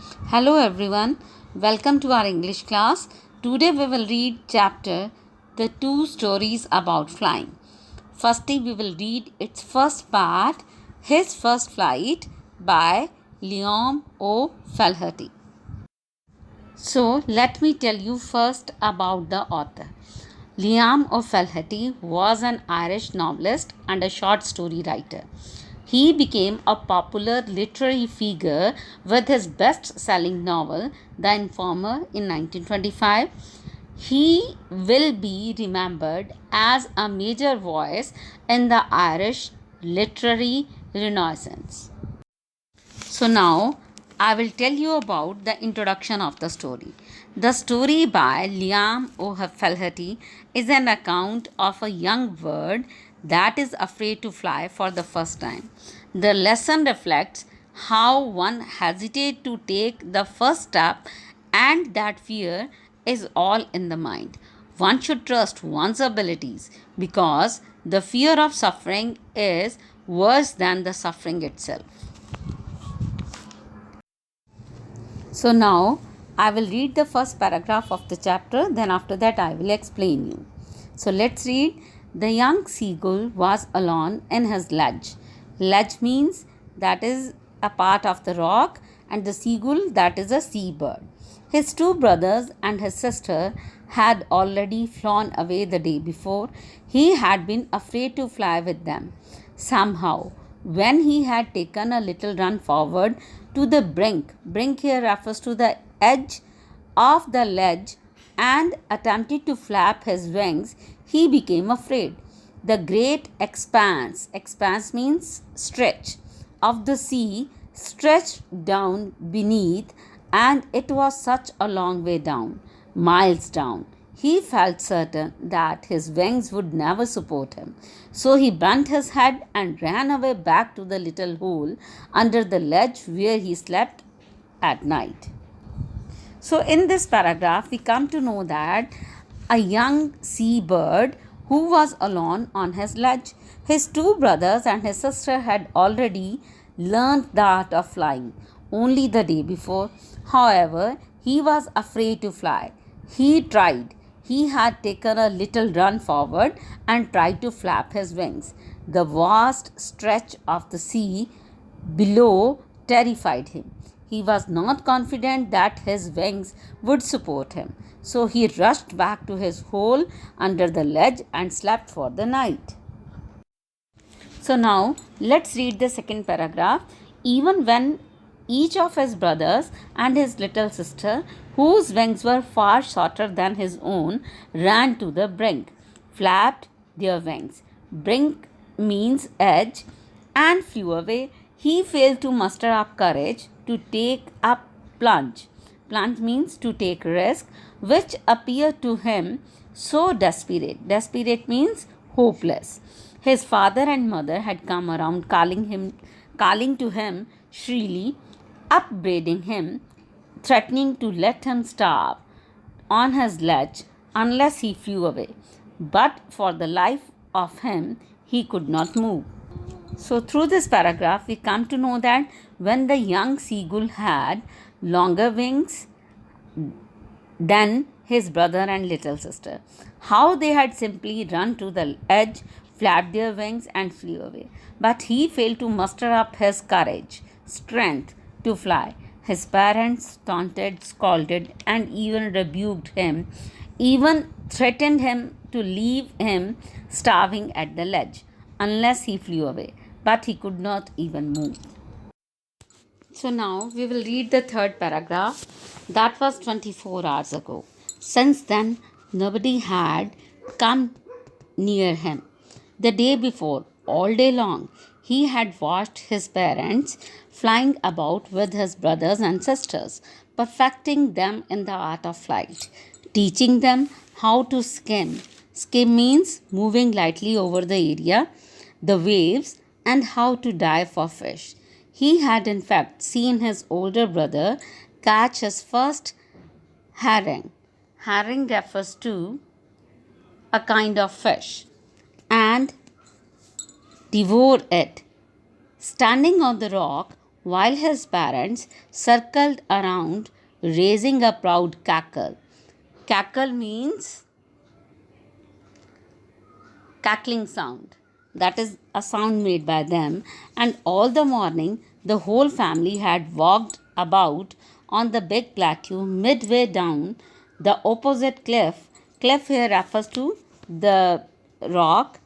Hello everyone, welcome to our English class. Today we will read chapter The Two Stories About Flying. Firstly, we will read its first part, His First Flight by Liam O'Flaherty. So, let me tell you first about the author. Liam O'Flaherty was an Irish novelist and a short story writer. He became a popular literary figure with his best selling novel, The Informer, in 1925. He will be remembered as a major voice in the Irish literary renaissance. So now I will tell you about the introduction of the story. The story by Liam O'Flaherty is an account of a young bird that is afraid to fly for the first time. The lesson reflects how one hesitates to take the first step and that fear is all in the mind. One should trust one's abilities because the fear of suffering is worse than the suffering itself. So now I will read the first paragraph of the chapter, then after that I will explain you. So let's read. The young seagull was alone in his ledge. Ledge means that is a part of the rock, and the seagull that is a seabird. His two brothers and his sister had already flown away the day before. He had been afraid to fly with them. Somehow, when he had taken a little run forward to the brink here refers to the edge of the ledge, and attempted to flap his wings, he became afraid. The great expanse means stretch, of the sea stretched down beneath, and it was such a long way down, miles down. He felt certain that his wings would never support him. So he bent his head and ran away back to the little hole under the ledge where he slept at night. So, in this paragraph, we come to know that a young seabird who was alone on his ledge, his two brothers and his sister had already learned the art of flying only the day before. However, he was afraid to fly. He tried. He had taken a little run forward and tried to flap his wings. The vast stretch of the sea below terrified him. He was not confident that his wings would support him, so he rushed back to his hole under the ledge and slept for the night. So now let's read the second paragraph. Even when each of his brothers and his little sister, whose wings were far shorter than his own, ran to the brink, flapped their wings. Brink means edge, and flew away. He failed to muster up courage to take a plunge. Plunge means to take risk, which appeared to him so desperate. Desperate means hopeless. His father and mother had come around calling to him shrilly, upbraiding him, threatening to let him starve on his ledge unless he flew away. But for the life of him, he could not move. So, through this paragraph, we come to know that when the young seagull had longer wings than his brother and little sister, how they had simply run to the edge, flapped their wings, and flew away. But he failed to muster up his courage, strength to fly. His parents taunted, scolded, and even rebuked him, even threatened him to leave him starving at the ledge unless he flew away, but he could not even move. So now we will read the third paragraph. That was 24 hours ago. Since then, nobody had come near him. The day before, all day long, he had watched his parents flying about with his brothers and sisters, perfecting them in the art of flight, teaching them how to skim. Skim means moving lightly over the area, the waves, and how to dive for fish. He had, in fact, seen his older brother catch his first herring. Herring refers to a kind of fish and devour it. Standing on the rock, while his parents circled around, raising a proud cackle. Cackle means cackling sound. That is a sound made by them, and all the morning the whole family had walked about on the big plateau midway down the opposite cliff. Cliff here refers to the rock,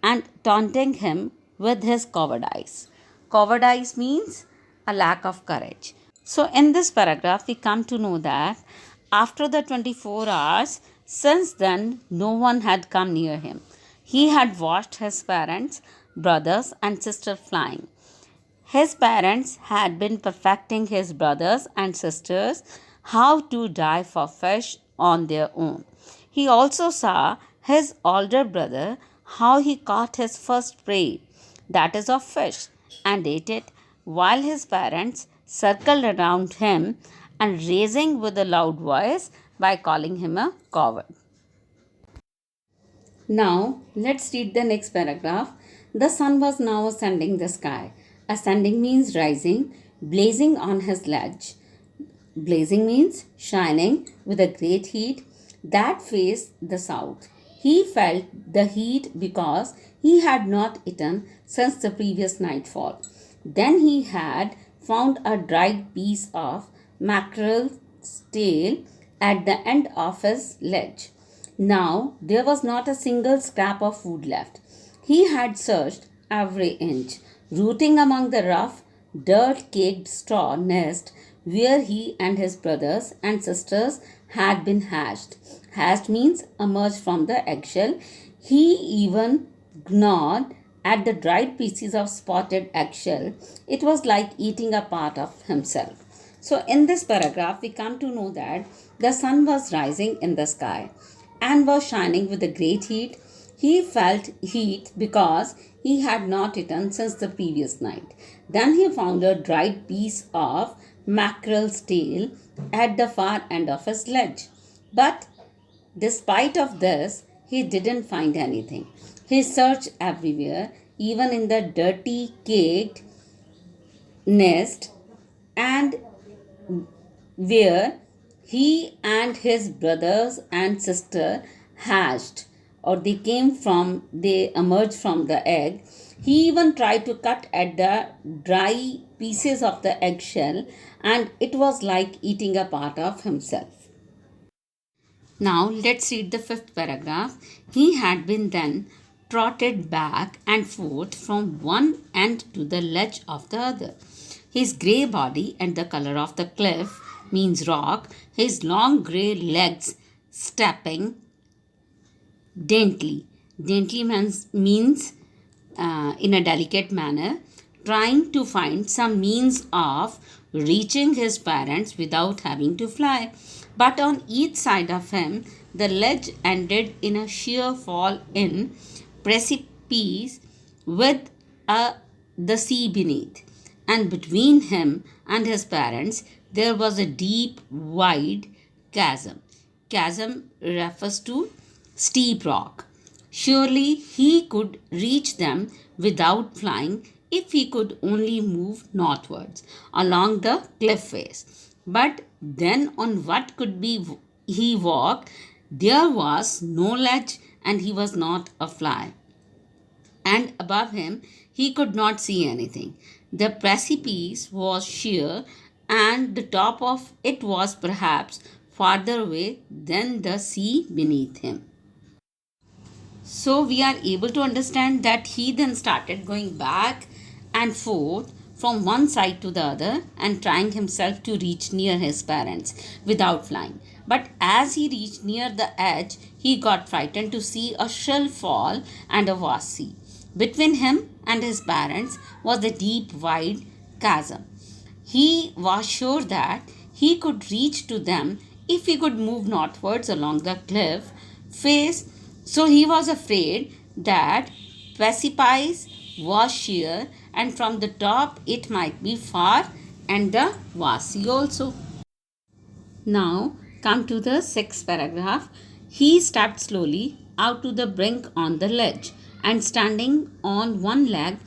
and taunting him with his cowardice. Cowardice means a lack of courage. So, in this paragraph, we come to know that after the 24 hours, since then, no one had come near him. He had watched his parents, brothers, and sister flying. His parents had been perfecting his brothers and sisters how to dive for fish on their own. He also saw his older brother how he caught his first prey, that is of fish, and ate it, while his parents circled around him and raising with a loud voice by calling him a coward. Now, let's read the next paragraph. The sun was now ascending the sky. Ascending means rising, blazing on his ledge. Blazing means shining with a great heat that faced the south. He felt the heat because he had not eaten since the previous nightfall. Then he had found a dried piece of mackerel's tail at the end of his ledge. Now there was not a single scrap of food left. He had searched every inch, rooting among the rough, dirt caked straw nest where he and his brothers and sisters had been hatched. Hatched means emerged from the eggshell. He even gnawed at the dried pieces of spotted eggshell. It was like eating a part of himself. So, in this paragraph, we come to know that the sun was rising in the sky and was shining with a great heat. He felt heat because he had not eaten since the previous night. Then he found a dried piece of mackerel's tail at the far end of his ledge. But despite of this, he didn't find anything. He searched everywhere, even in the dirty caked nest, and where he and his brothers and sister hatched, or they emerged from the egg. He even tried to cut at the dry pieces of the eggshell, and it was like eating a part of himself. Now let's read the fifth paragraph. He had been then trotted back and forth from one end to the ledge of the other. His grey body and the color of the cliff means rock, his long grey legs stepping daintily. Daintily means in a delicate manner, trying to find some means of reaching his parents without having to fly. But on each side of him, the ledge ended in a sheer fall in precipice with the sea beneath. And between him and his parents, there was a deep, wide chasm. Chasm refers to steep rock. Surely he could reach them without flying if he could only move northwards along the cliff face. But then on what could be he walk? There was no ledge and he was not a fly. And above him he could not see anything. The precipice was sheer and the top of it was perhaps farther away than the sea beneath him. So we are able to understand that he then started going back and forth from one side to the other and trying himself to reach near his parents without flying. But as he reached near the edge, he got frightened to see a shrill fall and a vast sea. Between him and his parents was a deep, wide chasm. He was sure that he could reach to them if he could move northwards along the cliff face. So he was afraid that precipice was sheer and from the top it might be far and the vast sea also. Now come to the sixth paragraph. He stepped slowly out to the brink on the ledge and standing on one leg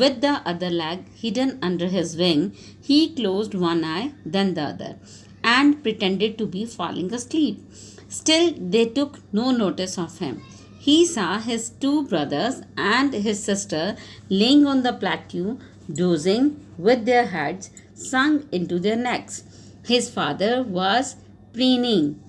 With the other leg hidden under his wing, he closed one eye, then the other, and pretended to be falling asleep. Still, they took no notice of him. He saw his two brothers and his sister laying on the plateau, dozing with their heads sunk into their necks. His father was preening.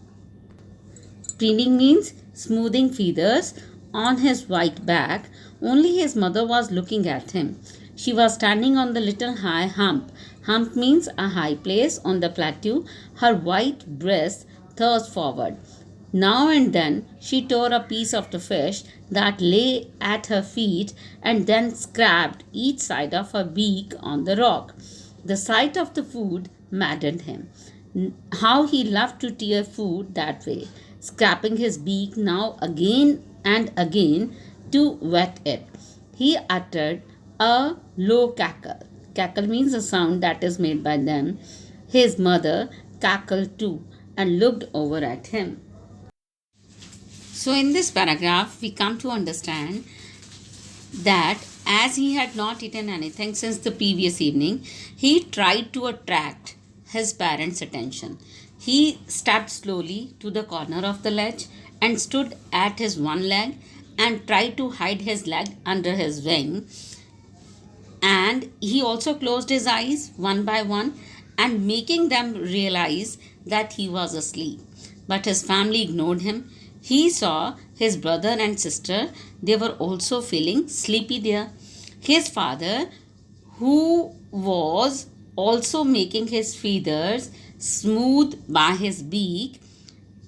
Preening means smoothing feathers on his white back. Only his mother was looking at him. She was standing on the little high hump. Hump means a high place on the plateau. Her white breast thrust forward. Now and then she tore a piece of the fish that lay at her feet and then scraped each side of her beak on the rock. The sight of the food maddened him. How he loved to tear food that way, scraping his beak now again and again to wet it. He uttered a low cackle. Cackle means a sound that is made by them. His mother cackled too and looked over at him. So, in this paragraph, we come to understand that as he had not eaten anything since the previous evening, he tried to attract his parents' attention. He stepped slowly to the corner of the ledge and stood at his one leg and tried to hide his leg under his wing. And he also closed his eyes one by one and making them realize that he was asleep. But his family ignored him. He saw his brother and sister, they were also feeling sleepy there. His father, who was also making his feathers smooth by his beak,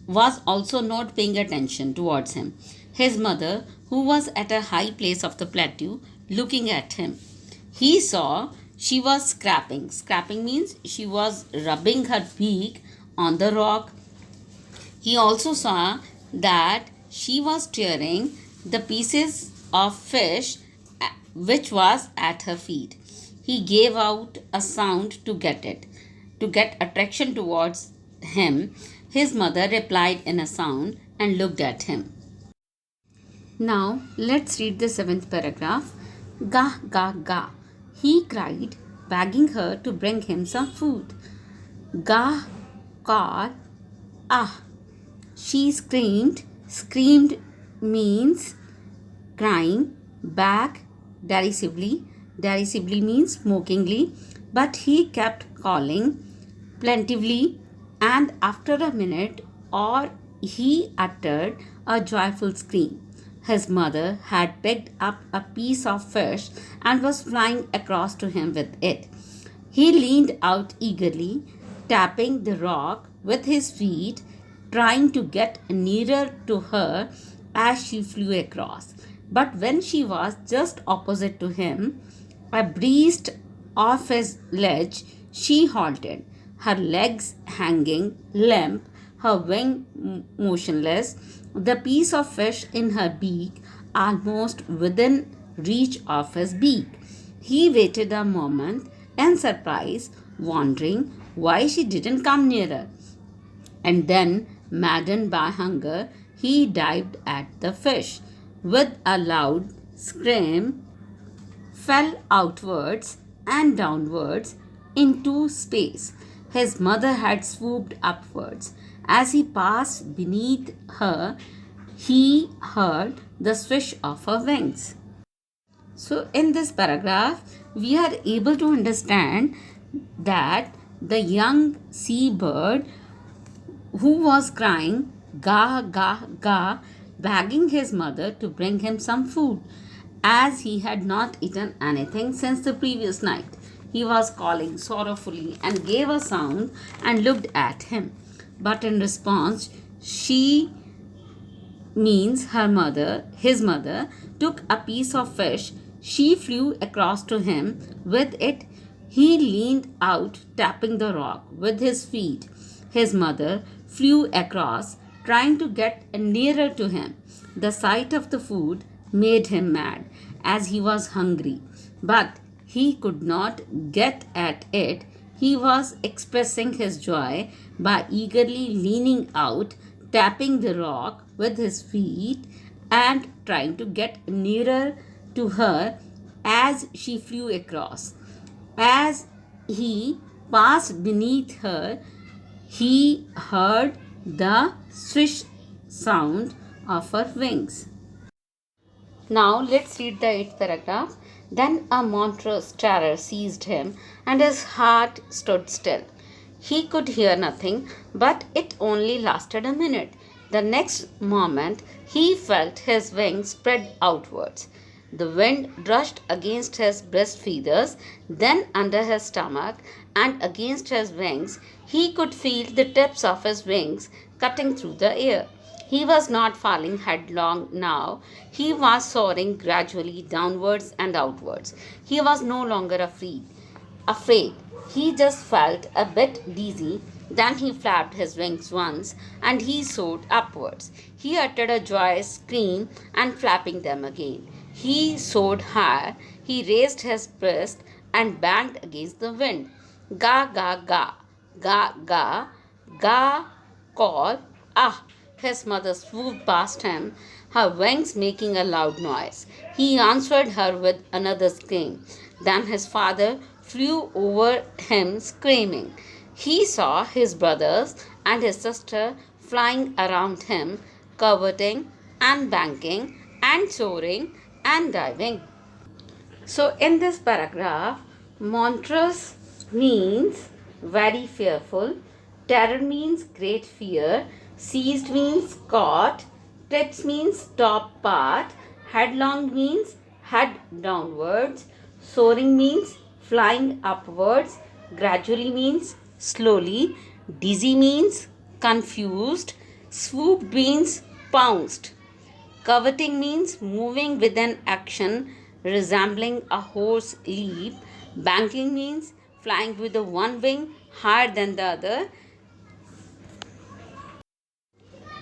was also not paying attention towards him. His mother, who was at a high place of the plateau, looking at him. He saw she was scraping. Scraping means she was rubbing her beak on the rock. He also saw that she was tearing the pieces of fish which was at her feet. He gave out a sound to get attraction towards him. His mother replied in a sound and looked at him. Now let's read the seventh paragraph. Gah, gah, gah, he cried, begging her to bring him some food. Gah, caw, ah, she screamed. Screamed means crying back derisively. Derisively means mockingly. But he kept calling plaintively, and after a minute or he uttered a joyful scream. His mother had picked up a piece of fish and was flying across to him with it. He leaned out eagerly, tapping the rock with his feet, trying to get nearer to her as she flew across. But when she was just opposite to him, abreast of his ledge, she halted, her legs hanging limp, her wing motionless, the piece of fish in her beak almost within reach of his beak. He waited a moment in surprise, wondering why she didn't come nearer. And then, maddened by hunger, he dived at the fish. With a loud scream, fell outwards and downwards into space. His mother had swooped upwards. As he passed beneath her, he heard the swish of her wings. So, in this paragraph, we are able to understand that the young seabird who was crying, gah, gah, gah, begging his mother to bring him some food, as he had not eaten anything since the previous night. He was calling sorrowfully and gave a sound and looked at him. But in response, she means his mother, took a piece of fish. She flew across to him with it. He leaned out, tapping the rock with his feet. His mother flew across, trying to get nearer to him. The sight of the food made him mad, as he was hungry. But he could not get at it. He was expressing his joy by eagerly leaning out, tapping the rock with his feet, and trying to get nearer to her as she flew across. As he passed beneath her, he heard the swish sound of her wings. Now let's read the eighth paragraph. Then a monstrous terror seized him, and his heart stood still. He could hear nothing, but it only lasted a minute. The next moment he felt his wings spread outwards. The wind rushed against his breast feathers, then under his stomach, and against his wings. He could feel the tips of his wings cutting through the air. He was not falling headlong now. He was soaring gradually downwards and outwards. He was no longer afraid. He just felt a bit dizzy. Then he flapped his wings once and he soared upwards. He uttered a joyous scream and flapping them again. He soared higher. He raised his breast and banged against the wind. Ga, ga, ga, ga, ga, ga, call, ah. His mother swooped past him, her wings making a loud noise. He answered her with another scream. Then his father flew over him screaming. He saw his brothers and his sister flying around him, curveting and banking and soaring and diving. So, in this paragraph, monstrous means very fearful, terror means great fear, seized means caught, tips means top part, headlong means head downwards, soaring means flying upwards, gradually means slowly, dizzy means confused, swooped means pounced. Curveting means moving with an action resembling a horse leap. Banking means flying with the one wing higher than the other.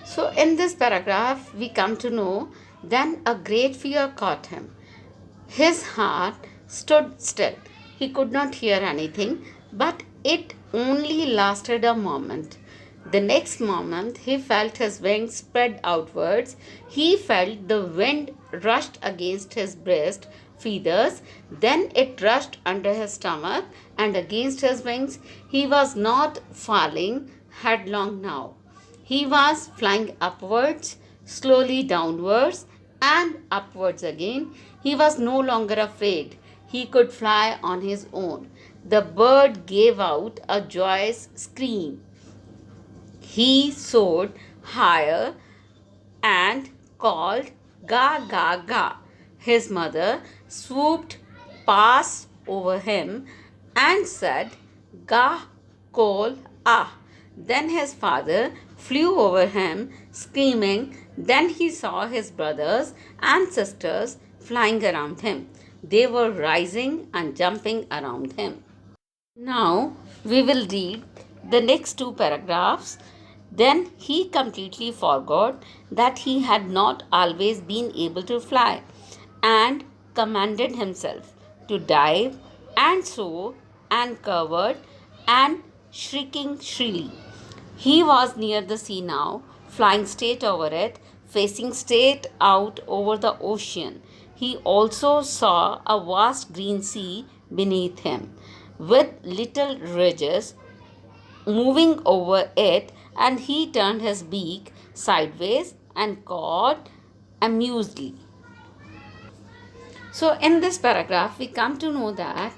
So, in this paragraph, we come to know then a great fear caught him. His heart stood still. He could not hear anything, but it only lasted a moment. The next moment, he felt his wings spread outwards. He felt the wind rushed against his breast feathers. Then it rushed under his stomach and against his wings. He was not falling headlong now. He was flying upwards, slowly downwards, and upwards again. He was no longer afraid. He could fly on his own. The bird gave out a joyous scream. He soared higher and called ga ga ga. His mother swooped past over him and said ga call ah. Then his father flew over him screaming. Then he saw his brothers and sisters flying around him. They were rising and jumping around him. Now we will read the next two paragraphs. Then he completely forgot that he had not always been able to fly and commanded himself to dive and soar and covered and shrieking shrilly. He was near the sea now, flying straight over it, facing straight out over the ocean. He also saw a vast green sea beneath him, with little ridges moving over it, and he turned his beak sideways and cawed amusedly. So, in this paragraph, we come to know that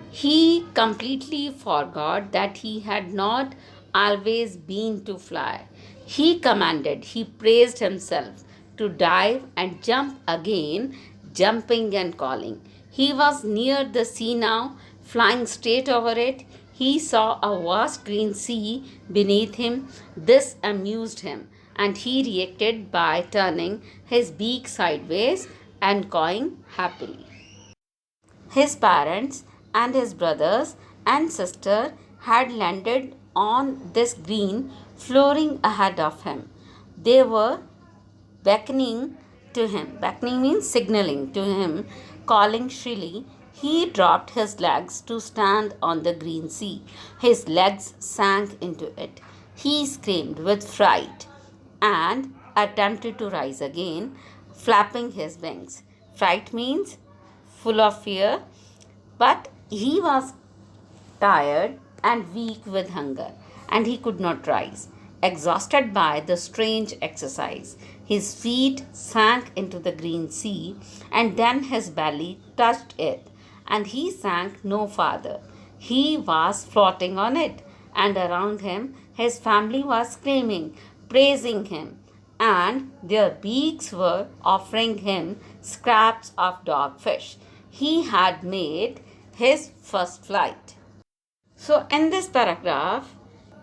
he completely forgot that he had not always been to fly. He commanded, he praised himself to dive and jump again, jumping and calling. He was near the sea now, flying straight over it. He saw a vast green sea beneath him. This amused him, and he reacted by turning his beak sideways and cawing happily. His parents and his brothers and sister had landed on this green flooring ahead of him. They were beckoning to him. Beckoning means signaling to him, calling shrilly. He dropped his legs to stand on the green sea. His legs sank into it. He screamed with fright and attempted to rise again, flapping his wings. Fright means full of fear, but he was tired and weak with hunger, and he could not rise. Exhausted by the strange exercise, his feet sank into the green sea, and then his belly touched it, and he sank no farther. He was floating on it, and around him his family was screaming, praising him, and their beaks were offering him scraps of dogfish. He had made his first flight. So, in this paragraph,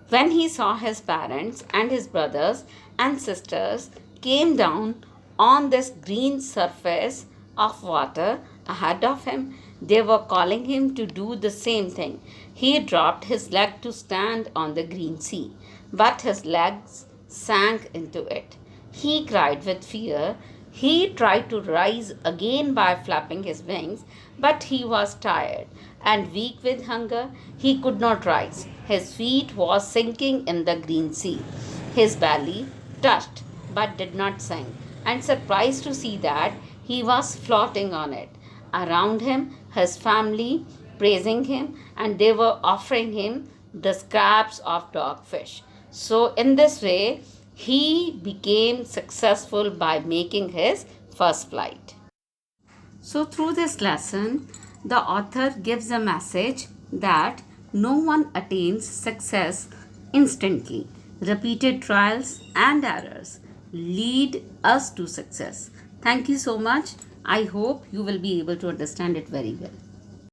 when he saw his parents and his brothers and sisters came down on this green surface of water ahead of him, they were calling him to do the same thing. He dropped his leg to stand on the green sea, but his legs sank into it. He cried with fear. He tried to rise again by flapping his wings, but he was tired and weak with hunger. He could not rise. His feet was sinking in the green sea. His belly touched but did not sink, and surprised to see that he was floating on it. Around him, his family praising him, and they were offering him the scraps of dogfish. So, in this way, he became successful by making his first flight. So, through this lesson, the author gives a message that no one attains success instantly. Repeated trials and errors lead us to success. Thank you so much. I hope you will be able to understand it very well.